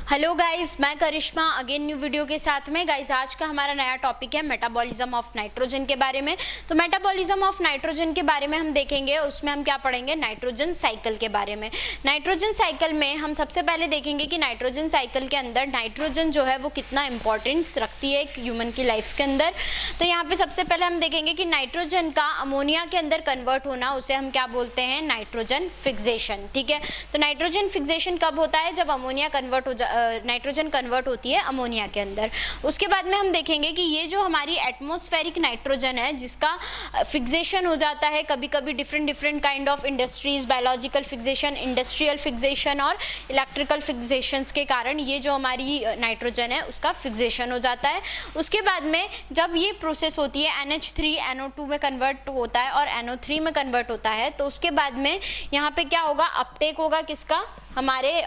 Hello guys, मैं करिश्मा again new video के साथ में। गाइस आज का हमारा नया टॉपिक है मेटाबॉलिज्म ऑफ नाइट्रोजन के बारे में। तो मेटाबॉलिज्म ऑफ नाइट्रोजन के बारे में हम देखेंगे, उसमें हम क्या पढ़ेंगे, नाइट्रोजन साइकिल के बारे में। नाइट्रोजन साइकिल में हम सबसे पहले देखेंगे कि नाइट्रोजन साइकिल के अंदर नाइट्रोजन जो है वो कितना इंपॉर्टेंस रखती है एक ह्यूमन की लाइफ के अंदर। तो यहाँ पे सबसे पहले हम देखेंगे कि नाइट्रोजन का अमोनिया के अंदर कन्वर्ट होना, उसे हम क्या बोलते हैं, नाइट्रोजन फिक्सेशन। ठीक है, तो नाइट्रोजन फिक्सेशन कब होता है, जब अमोनिया नाइट्रोजन कन्वर्ट होती है अमोनिया के अंदर। उसके बाद में हम देखेंगे कि ये जो हमारी एटमॉस्फेरिक नाइट्रोजन है जिसका फिक्सेशन हो जाता है कभी कभी different kind of industries, biological fixation, industrial fixation और इलेक्ट्रिकल फिक्सेशंस के कारण ये जो हमारी नाइट्रोजन है उसका फिक्सेशन हो जाता है। उसके बाद में जब ये प्रोसेस होती है NH3 NO2 में कन्वर्ट होता है और NO3 में कन्वर्ट होता है, तो उसके बाद में यहाँ पे क्या होगा, अपटेक होगा किसका, हमारे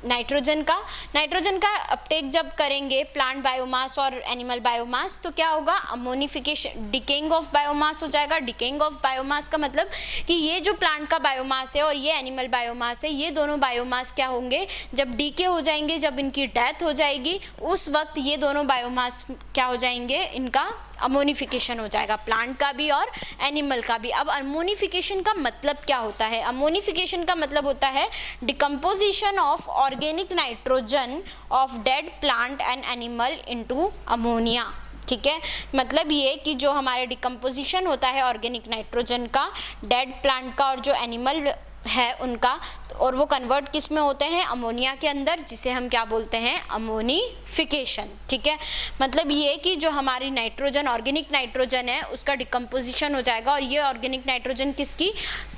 नाइट्रोजन का अपटेक जब करेंगे प्लांट बायोमास और एनिमल बायोमास, तो क्या होगा, अमोनिफिकेशन, डिकेइंग ऑफ बायोमास हो जाएगा। डिकेइंग ऑफ बायोमास का मतलब कि ये जो प्लांट का बायोमास है और ये एनिमल बायोमास है, ये दोनों बायोमास क्या होंगे, जब डीके हो जाएंगे, जब इनकी डेथ हो जाएगी, उस वक्त ये दोनों बायोमास क्या हो जाएंगे, इनका अमोनिफिकेशन हो जाएगा, प्लांट का भी और एनिमल का भी। अब अमोनिफिकेशन का मतलब क्या होता है, अमोनिफिकेशन का मतलब होता है decomposition of organic nitrogen of dead plant and animal into ammonia. ठीक है, मतलब ये कि जो हमारे डिकम्पोजिशन होता है ऑर्गेनिक नाइट्रोजन का, डेड प्लांट का और जो एनिमल है उनका, और वो कन्वर्ट किस में होते हैं, अमोनिया के अंदर, जिसे हम क्या बोलते हैं, अमोनिफिकेशन। ठीक है, मतलब ये कि जो हमारी नाइट्रोजन, ऑर्गेनिक नाइट्रोजन है उसका डिकम्पोजिशन हो जाएगा, और ये ऑर्गेनिक नाइट्रोजन किसकी,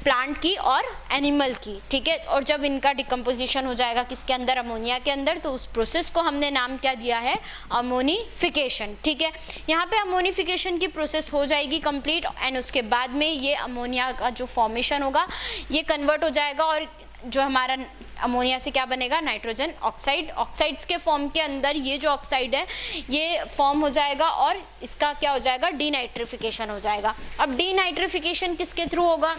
प्लांट की और एनिमल की। ठीक है, और जब इनका डिकम्पोजिशन हो जाएगा किसके अंदर, अमोनिया के अंदर, तो उस प्रोसेस को हमने नाम क्या दिया है, अमोनिफिकेशन। ठीक है, यहाँ पे अमोनिफिकेशन की प्रोसेस हो जाएगी कंप्लीट, एंड उसके बाद में ये अमोनिया का जो फॉर्मेशन होगा ये कन्वर्ट हो जाएगा, और जो हमारा अमोनिया से क्या बनेगा, नाइट्रोजन ऑक्साइड। ऑक्साइड्स के फॉर्म के अंदर ये जो ऑक्साइड है ये फॉर्म हो जाएगा और इसका क्या हो जाएगा, डीनाइट्रिफिकेशन हो जाएगा। अब डीनाइट्रिफिकेशन किसके थ्रू होगा,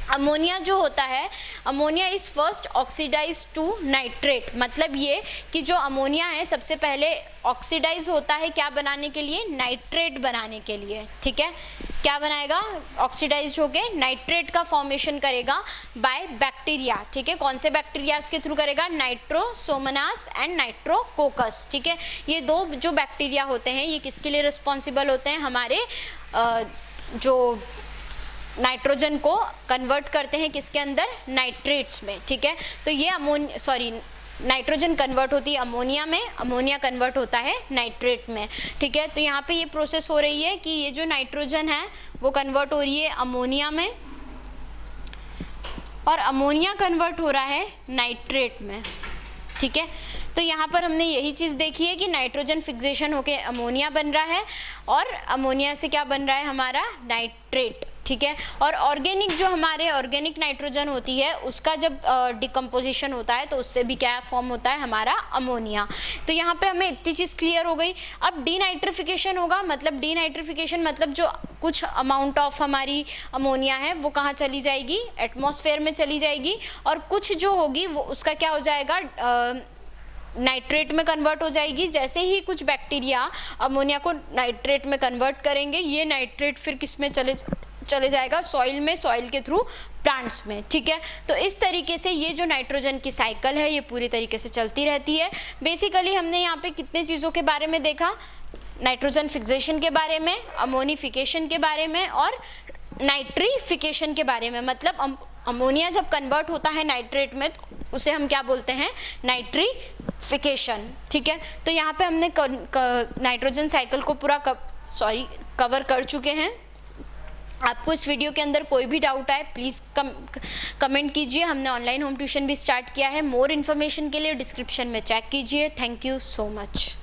अमोनिया जो होता है, ammonia is first oxidise to nitrate. मतलब ये कि जो अमोनिया है सबसे पहले ऑक्सीडाइज होता है क्या बनाने के लिए, नाइट्रेट बनाने के लिए। ठीक है, क्या बनाएगा, ऑक्सीडाइज होके नाइट्रेट का फॉर्मेशन करेगा बाय बैक्टीरिया। ठीक है, कौन से बैक्टीरियाज के थ्रू करेगा, नाइट्रोसोमनास एंड नाइट्रोकोकस। ठीक है, ये दो जो बैक्टीरिया होते हैं ये किसके लिए रिस्पॉन्सिबल होते हैं, हमारे जो नाइट्रोजन को कन्वर्ट करते हैं किसके अंदर, नाइट्रेट्स में। ठीक है, तो ये नाइट्रोजन कन्वर्ट होती है अमोनिया में, अमोनिया कन्वर्ट होता है नाइट्रेट में। ठीक है, तो यहाँ पे ये प्रोसेस हो रही है कि ये जो नाइट्रोजन है वो कन्वर्ट हो रही है अमोनिया में, और अमोनिया कन्वर्ट हो रहा है नाइट्रेट में। ठीक है, तो यहाँ पर हमने यही चीज़ देखी है कि नाइट्रोजन फिक्सेशन होके अमोनिया बन रहा है, और अमोनिया से क्या बन रहा है, हमारा नाइट्रेट। ठीक है, और ऑर्गेनिक जो हमारे ऑर्गेनिक नाइट्रोजन होती है उसका जब डिकम्पोजिशन होता है तो उससे भी क्या फॉर्म होता है, हमारा अमोनिया। तो यहाँ पे हमें इतनी चीज़ क्लियर हो गई। अब डीनाइट्रिफिकेशन होगा, मतलब डीनाइट्रिफिकेशन मतलब जो कुछ अमाउंट ऑफ हमारी अमोनिया है वो कहाँ चली जाएगी, एटमॉस्फेयर में चली जाएगी, और कुछ जो होगी वो उसका क्या हो जाएगा, नाइट्रेट में कन्वर्ट हो जाएगी। जैसे ही कुछ बैक्टीरिया अमोनिया को नाइट्रेट में कन्वर्ट करेंगे, ये नाइट्रेट फिर किस में चले जाएगा, सॉइल में, सॉइल के थ्रू प्लांट्स में। ठीक है, तो इस तरीके से ये जो नाइट्रोजन की साइकिल है ये पूरी तरीके से चलती रहती है। बेसिकली हमने यहाँ पे कितने चीज़ों के बारे में देखा, नाइट्रोजन फिक्सेशन के बारे में, अमोनिफिकेशन के बारे में और नाइट्रिफिकेशन के बारे में। मतलब अमोनिया जब कन्वर्ट होता है नाइट्रेट में तो उसे हम क्या बोलते हैं, नाइट्रिफिकेशन। ठीक है, तो यहाँ पे हमने नाइट्रोजन साइकिल को पूरा कवर कर चुके हैं। आपको इस वीडियो के अंदर कोई भी डाउट आए प्लीज़ कमेंट कीजिए। हमने ऑनलाइन होम ट्यूशन भी स्टार्ट किया है, मोर इन्फॉर्मेशन के लिए डिस्क्रिप्शन में चेक कीजिए। Thank you so much.